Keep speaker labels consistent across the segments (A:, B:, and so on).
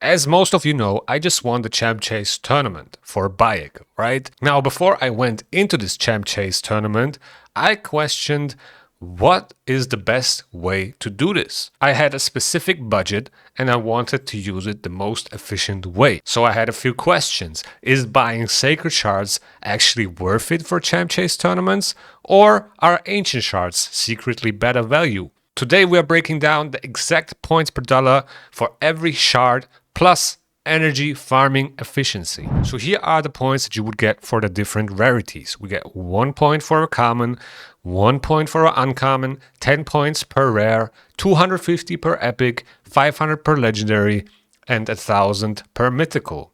A: As most of you know, I just won the Champ Chase tournament for WOEQOVKE, right? Now, before I went into this Champ Chase tournament, I questioned what is the best way to do this. I had a specific budget and I wanted to use it the most efficient way. So I had a few questions. Is buying Sacred Shards actually worth it for Champ Chase tournaments? Or are Ancient Shards secretly better value? Today we are breaking down the exact points per dollar for every shard plus energy farming efficiency. So here are the points that you would get for the different rarities. We get 1 point for a common, 1 point for an uncommon, 10 points per rare, 250 per epic, 500 per legendary, and 1000 per mythical.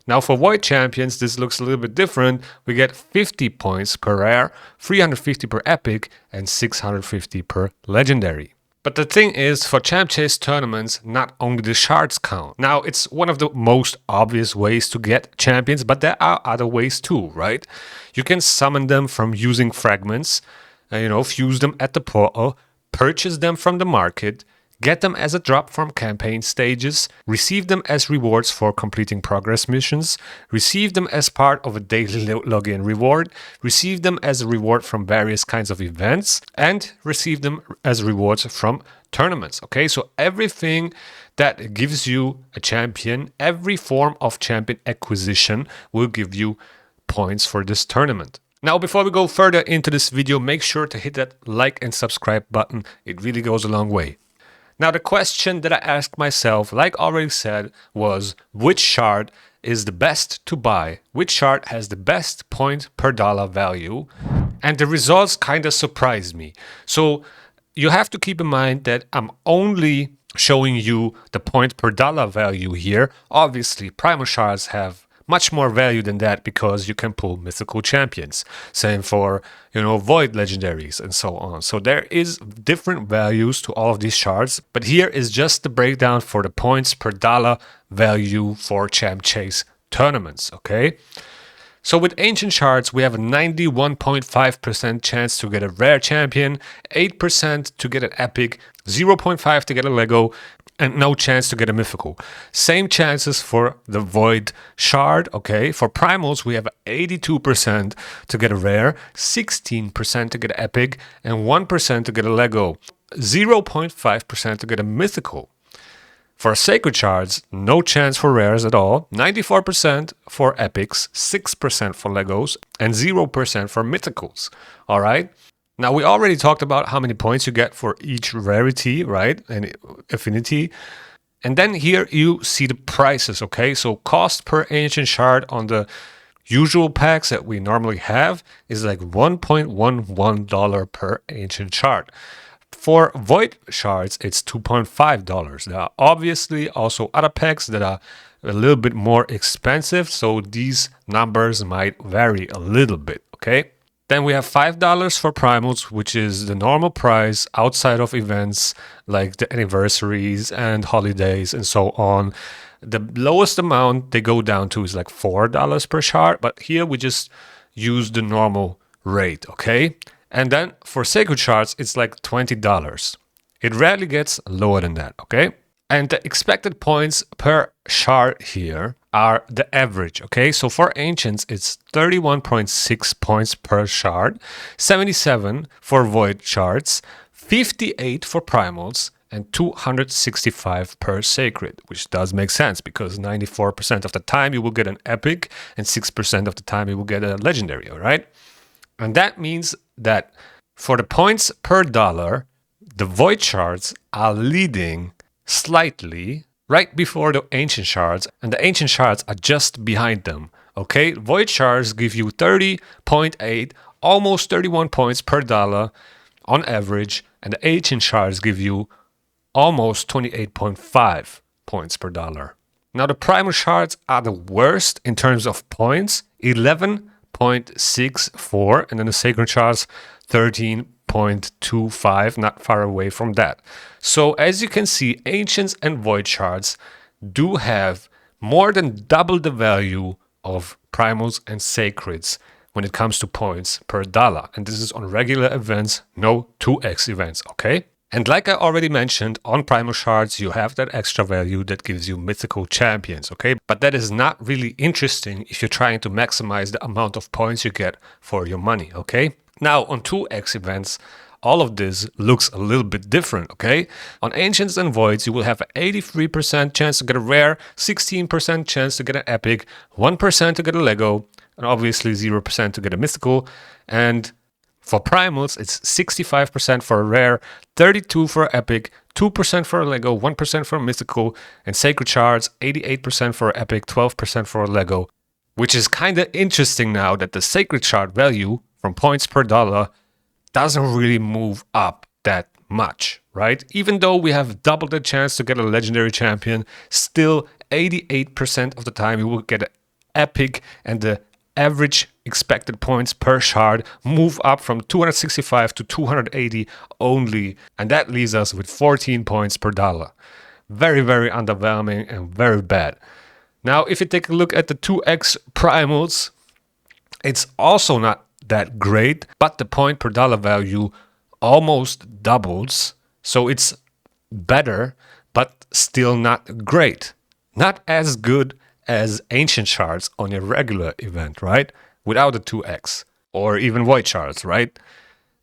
A: Now for Void Champions, this looks a little bit different. We get 50 points per rare, 350 per epic, and 650 per legendary. But the thing is, for Champ Chase tournaments, not only the shards count. Now, it's one of the most obvious ways to get champions, but there are other ways too, right? You can summon them from using fragments, fuse them at the portal, purchase them from the market, get them as a drop from campaign stages, receive them as rewards for completing progress missions, receive them as part of a daily login reward, receive them as a reward from various kinds of events, and receive them as rewards from tournaments. Okay, so everything that gives you a champion, every form of champion acquisition will give you points for this tournament. Now, before we go further into this video, make sure to hit that like and subscribe button. It really goes a long way. Now, the question that I asked myself, like already said, was which shard is the best to buy? Which shard has the best point per dollar value? And the results kind of surprised me. So you have to keep in mind that I'm only showing you the point per dollar value here. Obviously, primal shards have much more value than that because you can pull mythical champions. Same for, void legendaries and so on. So there is different values to all of these shards, but here is just the breakdown for the points per dollar value for Champ Chase tournaments, okay? So with Ancient Shards, we have a 91.5% chance to get a rare champion, 8% to get an epic, 0.5% to get a Lego, and no chance to get a mythical. Same chances for the Void Shard, okay? For Primals, we have 82% to get a rare, 16% to get an epic, and 1% to get a Lego, 0.5% to get a mythical. For Sacred Shards, no chance for rares at all, 94% for epics, 6% for Legos, and 0% for mythicals, all right? Now, we already talked about how many points you get for each rarity, right, and affinity. And then here you see the prices, okay? So cost per Ancient Shard on the usual packs that we normally have is like $1.11 per Ancient Shard. For Void Shards, it's $2.5. There are obviously also other packs that are a little bit more expensive, so these numbers might vary a little bit, okay? Then we have $5 for Primals, which is the normal price outside of events like the anniversaries and holidays and so on. The lowest amount they go down to is like $4 per shard, but here we just use the normal rate, okay? And then for Sacred Shards, it's like $20. It rarely gets lower than that, okay? And the expected points per shard here are the average, okay? So for Ancients, it's 31.6 points per shard, 77 for Void Shards, 58 for Primals, and 265 per Sacred, which does make sense because 94% of the time you will get an Epic and 6% of the time you will get a Legendary, all right? And that means that for the points per dollar, the Void Shards are leading slightly right before the Ancient Shards, and the Ancient Shards are just behind them, okay? Void Shards give you 30.8, almost 31 points per dollar on average, and the Ancient Shards give you almost 28.5 points per dollar. Now, the Primal Shards are the worst in terms of points, 11.64, and then the Sacred Shards, 13.25, not far away from that. So as you can see, Ancients and Void Shards do have more than double the value of Primals and Sacreds when it comes to points per dollar. And this is on regular events, no 2x events, okay? And like I already mentioned, on Primal Shards, you have that extra value that gives you mythical champions, okay? But that is not really interesting if you're trying to maximize the amount of points you get for your money, okay? Now, on 2x events, all of this looks a little bit different, okay? On Ancients and Voids, you will have an 83% chance to get a rare, 16% chance to get an epic, 1% to get a Lego, and obviously 0% to get a mystical, and for primals, it's 65% for a rare, 32% for an epic, 2% for a Lego, 1% for a mystical, and sacred shards, 88% for an epic, 12% for a Lego. Which is kind of interesting now that the sacred shard value from points per dollar doesn't really move up that much, right? Even though we have double the chance to get a legendary champion, still 88% of the time you will get an epic, and the average expected points per shard move up from 265 to 280 only, and that leaves us with 14 points per dollar. Very, very underwhelming and very bad. Now, if you take a look at the 2x primals, it's also not that great, but the point per dollar value almost doubles, so it's better, but still not great. Not as good as Ancient Shards on your regular event, right? Without the 2x, or even Void Shards, right?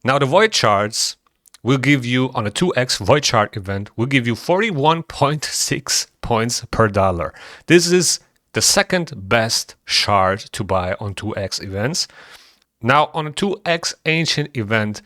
A: Now the Void Shards will give you, on a 2x Void Shard event, will give you 41.6 points per dollar. This is the second best shard to buy on 2x events. Now on a 2x Ancient event,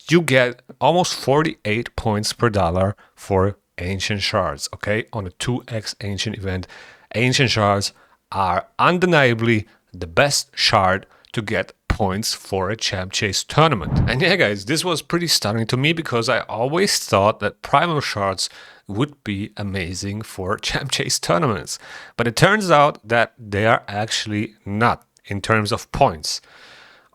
A: you get almost 48 points per dollar for Ancient Shards, okay? On a 2x Ancient event, Ancient Shards are undeniably the best shard to get points for a Champ Chase tournament. And yeah, guys, this was pretty stunning to me because I always thought that Primal Shards would be amazing for Champ Chase tournaments. But it turns out that they are actually not in terms of points.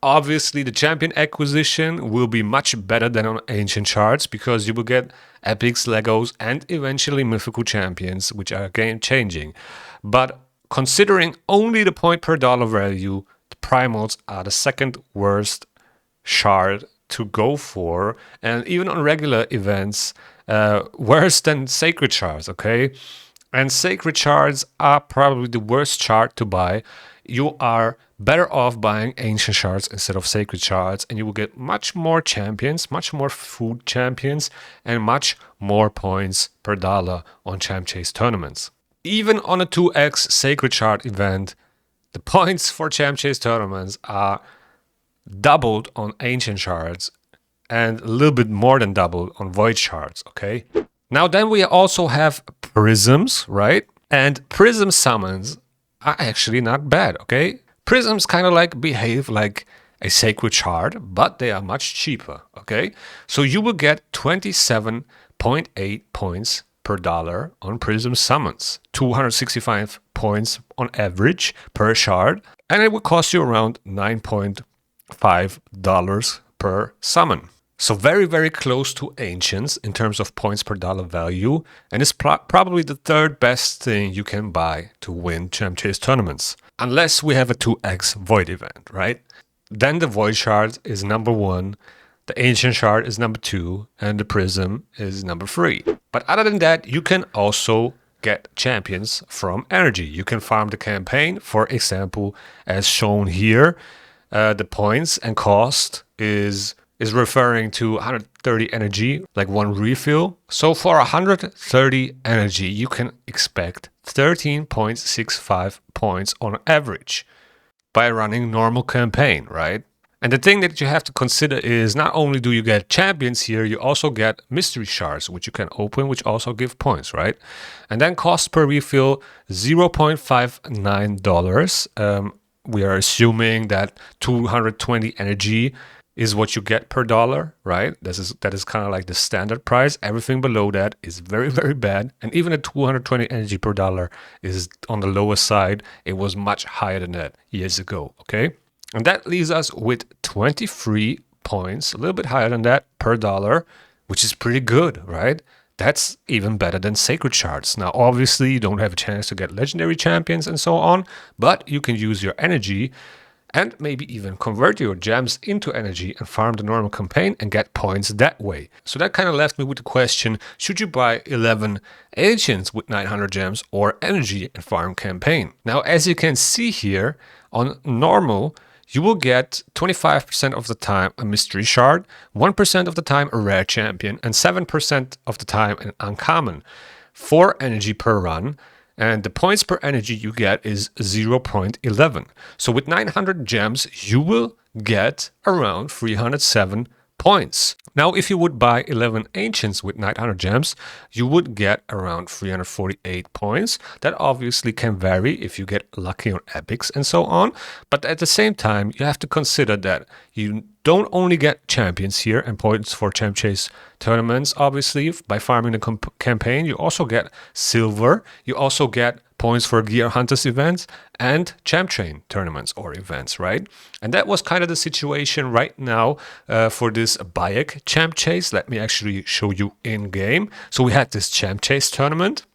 A: Obviously, the champion acquisition will be much better than on Ancient Shards because you will get epics, Legos, and eventually mythical champions, which are game-changing. But considering only the point per dollar value, the primals are the second worst shard to go for, and even on regular events, worse than sacred shards, okay? And sacred shards are probably the worst shard to buy. You are better off buying Ancient Shards instead of Sacred Shards, and you will get much more champions, much more food champions, and much more points per dollar on Champ Chase tournaments. Even on a 2x Sacred Shard event, the points for Champ Chase tournaments are doubled on Ancient Shards and a little bit more than doubled on Void Shards, okay? Now then we also have Prisms, right? And Prism summons are actually not bad, okay? Prisms kind of like behave like a Sacred Shard, but they are much cheaper, okay? So you will get 27.8 points per dollar on Prism summons, 265 points on average per shard, and it will cost you around $9.5 per summon. So very, very close to Ancients in terms of points per dollar value, and it's probably the third best thing you can buy to win Champ Chase tournaments. Unless we have a 2x Void event, right? Then the Void Shard is number 1, the Ancient Shard is number 2, and the Prism is number 3. But other than that, you can also get champions from energy. You can farm the campaign, for example, as shown here. The points and cost is referring to 130 energy, like one refill. So for 130 energy, you can expect 13.65 points on average by running normal campaign, right? And the thing that you have to consider is not only do you get champions here, you also get mystery shards, which you can open, which also give points, right? And then cost per refill, $0.59. We are assuming that 220 energy is what you get per dollar, right? That is kind of like the standard price. Everything below that is very, very bad. And even at 220 energy per dollar is on the lower side. It was much higher than that years ago, okay? And that leaves us with 23 points, a little bit higher than that per dollar, which is pretty good, right? That's even better than Sacred Shards. Now, obviously, you don't have a chance to get legendary champions and so on, but you can use your energy and maybe even convert your gems into energy and farm the normal campaign and get points that way. So that kind of left me with the question, should you buy 11 ancients with 900 gems or energy and farm campaign? Now, as you can see here, on normal, you will get 25% of the time a mystery shard, 1% of the time a rare champion, and 7% of the time an uncommon. 4 energy per run, and the points per energy you get is 0.11. So with 900 gems, you will get around 307 points. Now, if you would buy 11 ancients with 900 gems, you would get around 348 points. That obviously can vary if you get lucky on epics and so on. But at the same time, you have to consider that you don't only get champions here and points for champ chase tournaments, obviously, by farming the campaign. You also get silver. You also get points for gear hunters events and champ train tournaments or events, right? And that was kind of the situation right now for this WOEQOVKE champ chase. Let me actually show you in game. So we had this champ chase tournament.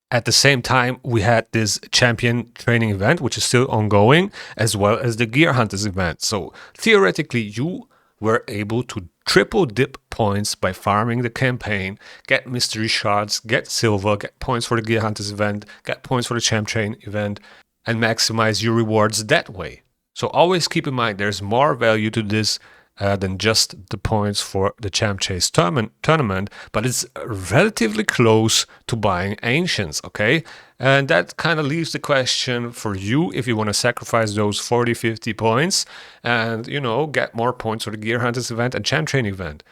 A: At the same time, we had this champion training event, which is still ongoing, as well as the gear hunters event. So theoretically, you were able to triple dip points by farming the campaign, get mystery shards, get silver, get points for the gear hunters event, get points for the champ train event, and maximize your rewards that way. So always keep in mind there's more value to this than just the points for the champ chase tournament, but it's relatively close to buying ancients, okay? And that kind of leaves the question for you if you want to sacrifice those 40-50 points and, you know, get more points for the gear hunters event and champ train event.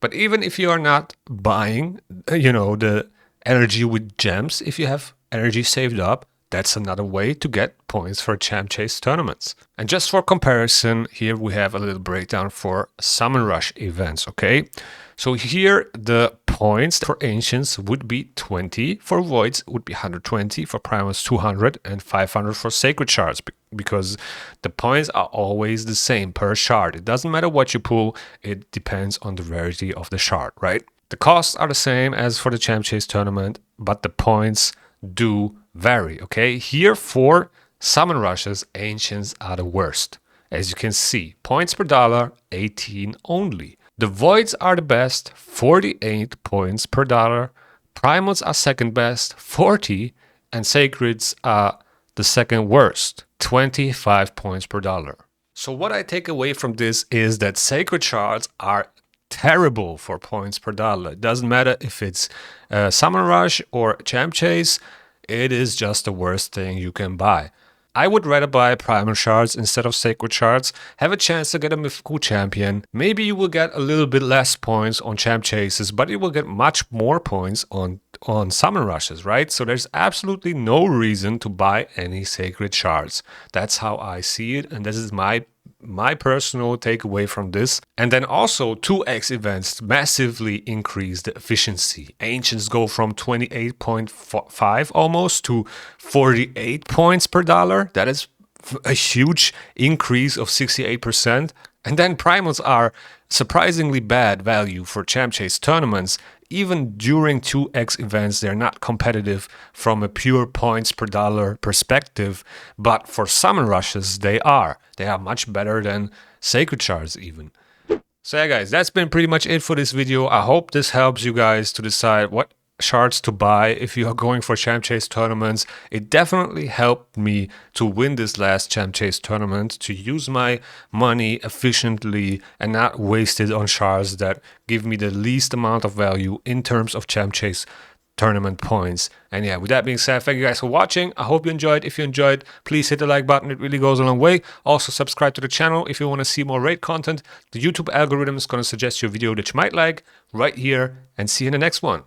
A: But even if you are not buying, you know, the energy with gems, if you have energy saved up, that's another way to get points for champ chase tournaments. And just for comparison, here we have a little breakdown for summon rush events, okay? So here the points for ancients would be 20, for voids would be 120, for primals 200, and 500 for sacred shards, because the points are always the same per shard. It doesn't matter what you pull, it depends on the rarity of the shard, right? The costs are the same as for the champ chase tournament, but the points do vary, okay? Here for summon rushes, ancients are the worst. As you can see, points per dollar, 18 only. The voids are the best, 48 points per dollar. Primals are second best, 40. And sacreds are the second worst, 25 points per dollar. So what I take away from this is that sacred shards are terrible for points per dollar. It doesn't matter if it's summon rush or champ chase, it is just the worst thing you can buy. I would rather buy primal shards instead of sacred shards, have a chance to get a mythical champion. Maybe you will get a little bit less points on champ chases, but you will get much more points on summon rushes, right? So there's absolutely no reason to buy any sacred shards. That's how I see it, and this is my personal takeaway from this. And then also 2x events massively increase the efficiency. Ancients go from 28.5 almost to 48 points per dollar. That is a huge increase of 68%. And then primals are surprisingly bad value for champ chase tournaments. Even during 2x events, they're not competitive from a pure points per dollar perspective, but for summon rushes, they are. They are much better than sacred shards even. So yeah guys, that's been pretty much it for this video. I hope this helps you guys to decide what shards to buy if you are going for champ chase tournaments. It definitely helped me to win this last champ chase tournament, to use my money efficiently and not waste it on shards that give me the least amount of value in terms of champ chase tournament points. And yeah, with that being said, thank you guys for watching. I hope you enjoyed. If you enjoyed, please hit the like button. It really goes a long way. Also subscribe to the channel if you want to see more raid content. The YouTube algorithm is going to suggest you a video that you might like right here, and see you in the next one.